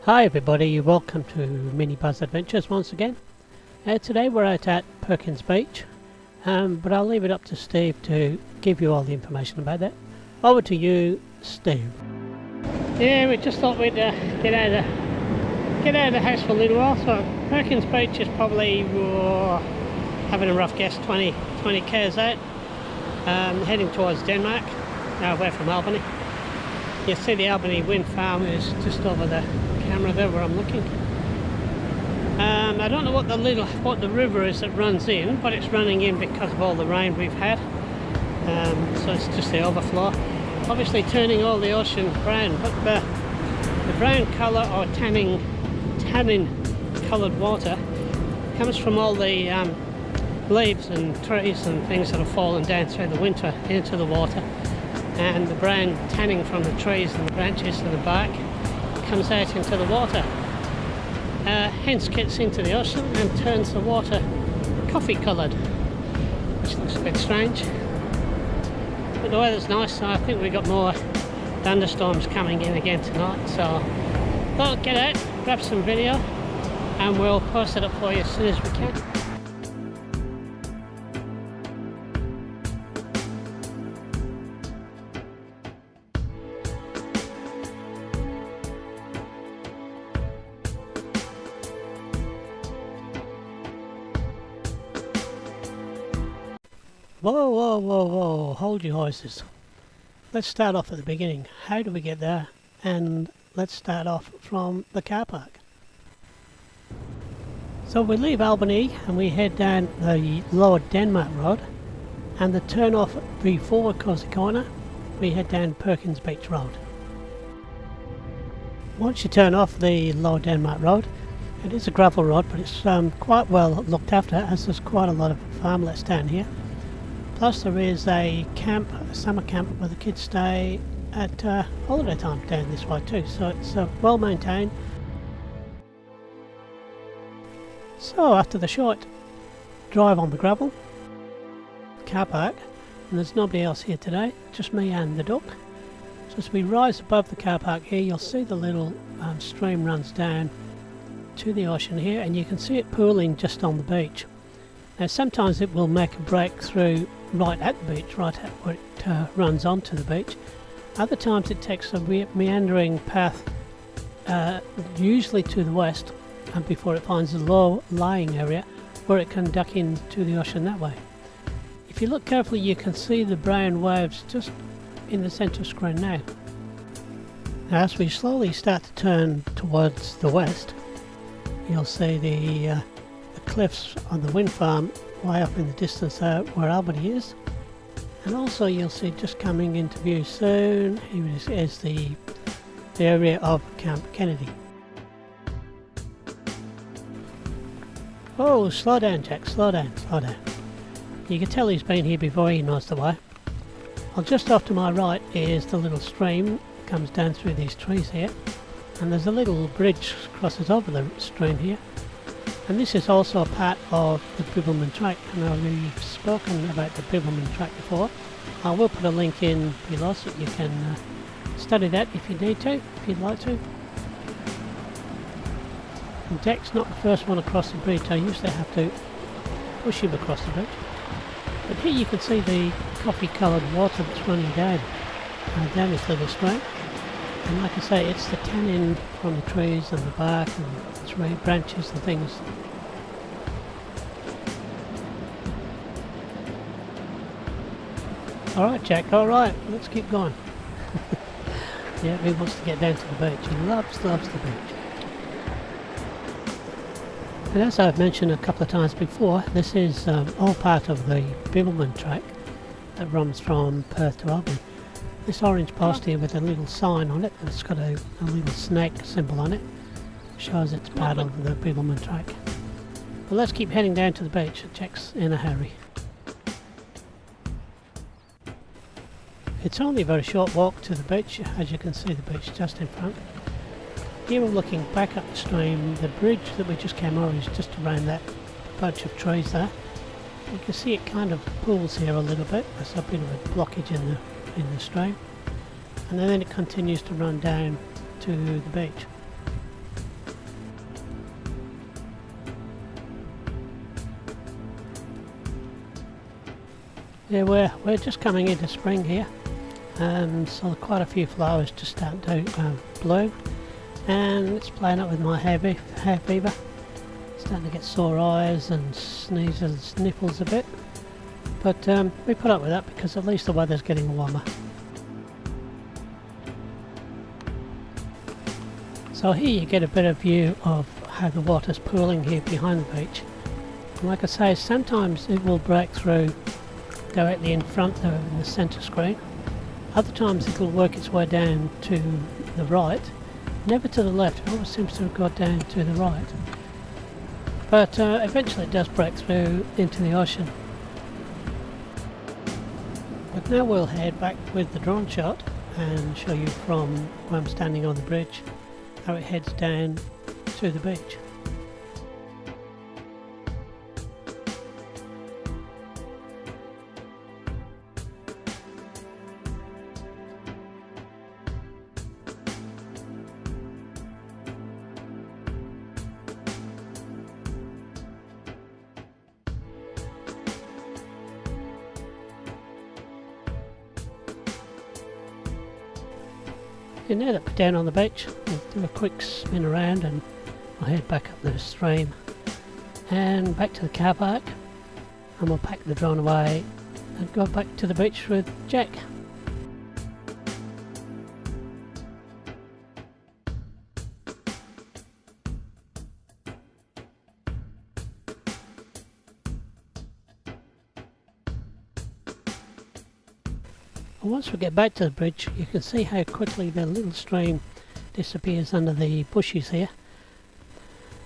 Hi everybody, welcome to Minibus Adventures once again. Today we're out at Perkins Beach, but I'll leave it up to Steve to give you all the information about that. Over to you, Steve. Yeah, we just thought we'd get out of the house for a little while. So Perkins Beach is probably, having a rough guess, 20 k's out, heading towards Denmark, away from Albany. You see the Albany wind farm is just over the camera there where I'm looking. I don't know what the river is that runs in, but it's running in because of all the rain we've had. So it's just the overflow, obviously turning all the ocean brown. But the brown colour or tannin coloured water comes from all the leaves and trees and things that have fallen down through the winter into the water. And the brown tanning from the trees and the branches and the bark comes out into the water, hence gets into the ocean and turns the water coffee coloured, which looks a bit strange. But the weather's nice, so I think we've got more thunderstorms coming in again tonight. So thought I'd get out, grab some video, and we'll post it up for you as soon as we can. Whoa, hold your horses. Let's start off at the beginning. How do we get there? And let's start off from the car park. So we leave Albany and we head down the Lower Denmark Road, and the turn off before Cozy Corner, we head down Perkins Beach Road. Once you turn off the Lower Denmark Road, it is a gravel road, but it's quite well looked after, as there's quite a lot of farmlets down here. Plus there is a summer camp where the kids stay at holiday time down this way too, so it's well maintained. So after the short drive on the gravel, car park, and there's nobody else here today, just me and the duck. So as we rise above the car park here, you'll see the little stream runs down to the ocean here, and you can see it pooling just on the beach. Now sometimes it will make a break through right at the beach, right at where it runs onto the beach. Other times it takes a meandering path, usually to the west, and before it finds a low-lying area where it can duck into the ocean that way. If you look carefully, you can see the brown waves just in the centre screen now. Now as we slowly start to turn towards the west, you'll see the cliffs on the wind farm way up in the distance there where Albany is, and also you'll see just coming into view soon here is the area of Camp Kennedy. Oh, slow down Jack, slow down. You can tell he's been here before, he knows the way. Well, just off to my right is the little stream that comes down through these trees here, and there's a little bridge crosses over the stream here. And this is also a part of the Bibbulmun Track. I know we've spoken about the Bibbulmun Track before. I will put a link in below so you can study that if you need to, if you'd like to. And Jack's not the first one across the bridge. I usually have to push him across the bridge. But here you can see the coffee coloured water that's running down this little stream. And like I say, it's the tannin from the trees and the bark and the tree branches and things. Alright Jack, alright, let's keep going. Yeah, he wants to get down to the beach. He loves the beach. And as I've mentioned a couple of times before, this is all part of the Bibbulmun Track that runs from Perth to Albany. This orange post here with a little sign on it, it's got a little snake symbol on it, shows it's part of the Bibbulmun Track. But let's keep heading down to the beach. Jack's in a hurry. It's only a very short walk to the beach, as you can see the beach just in front. Here we're looking back up the stream. The bridge that we just came over is just around that bunch of trees there. You can see it kind of pools here a little bit. There's a bit of a blockage in the stream, and then it continues to run down to the beach. Yeah, we're just coming into spring here, so quite a few flowers just starting to bloom, and it's playing up with my hay fever. Starting to get sore eyes and sneezes and sniffles a bit, but we put up with that because at least the weather's getting warmer. So here you get a better view of how the water's pooling here behind the beach. And like I say, sometimes it will break through directly in front there in the centre screen. Other times it will work its way down to the right, never to the left. It always seems to have got down to the right. But eventually it does break through into the ocean. But now we'll head back with the drone shot and show you from where I'm standing on the bridge how it heads down to the beach. Now that we're down on the beach, we'll do a quick spin around and I'll head back up the stream and back to the car park, and we'll pack the drone away and go back to the beach with Jack. And once we get back to the bridge, you can see how quickly the little stream disappears under the bushes here.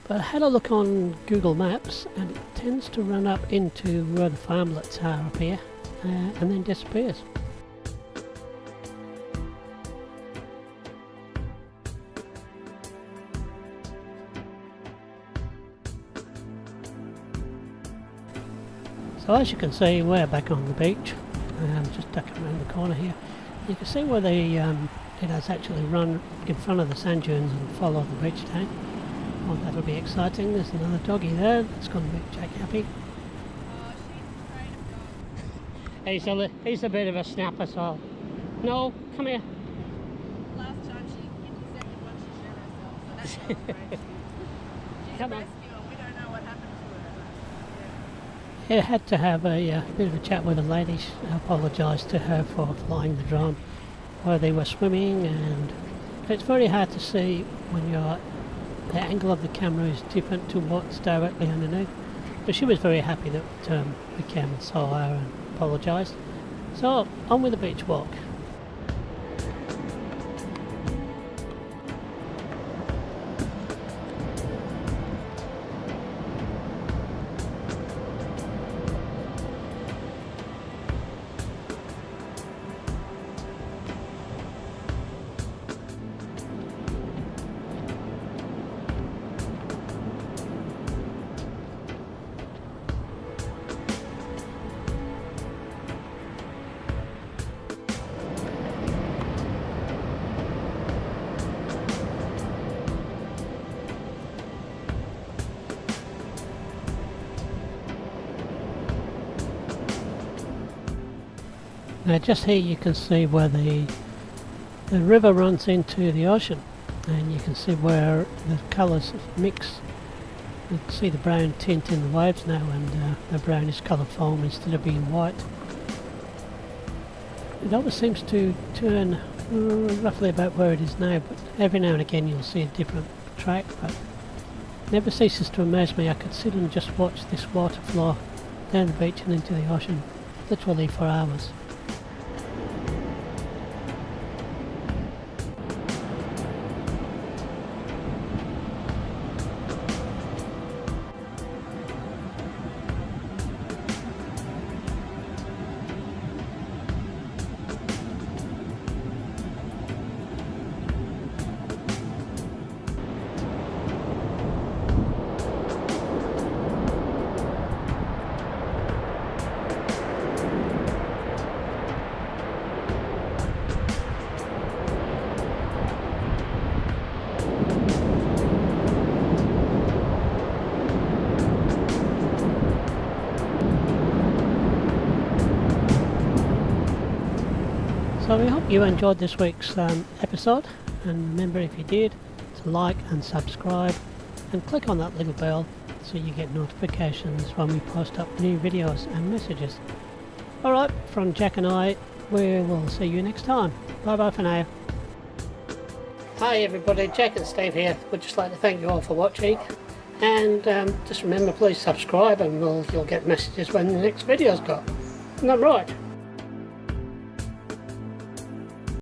But I had a look on Google Maps and it tends to run up into where the farmlets are up here and then disappears. So as you can see, we're back on the beach. Just ducking around the corner here. You can see where it has actually run in front of the sand dunes and follow the beach down. Oh, that'll be exciting. There's another doggy there. That's going to make Jack happy. He's a bit of a snapper, so... No, come here. Last time she intercepted once she showed herself, so that's not great. She's Come a on. rescue and we don't know what happened to her. Yeah, had to have a bit of a chat with the lady. I apologised to her for flying the drone while they were swimming, and it's very hard to see when the angle of the camera is different to what's directly underneath. But she was very happy that we came and saw her and apologised. So on with the beach walk. Now just here you can see where the river runs into the ocean, and you can see where the colours mix. You can see the brown tint in the waves now, and the brownish coloured foam instead of being white. It always seems to turn roughly about where it is now, but every now and again you'll see a different track, but it never ceases to amaze me. I could sit and just watch this water flow down the beach and into the ocean literally for hours. you enjoyed this week's episode, and remember, if you did, to like and subscribe and click on that little bell so you get notifications when we post up new videos and messages. Alright, from Jack and I, we will see you next time. Bye bye for now. Hi everybody, Jack and Steve here. We'd just like to thank you all for watching, and just remember, please subscribe and you'll get messages when the next video's got. Isn't that right?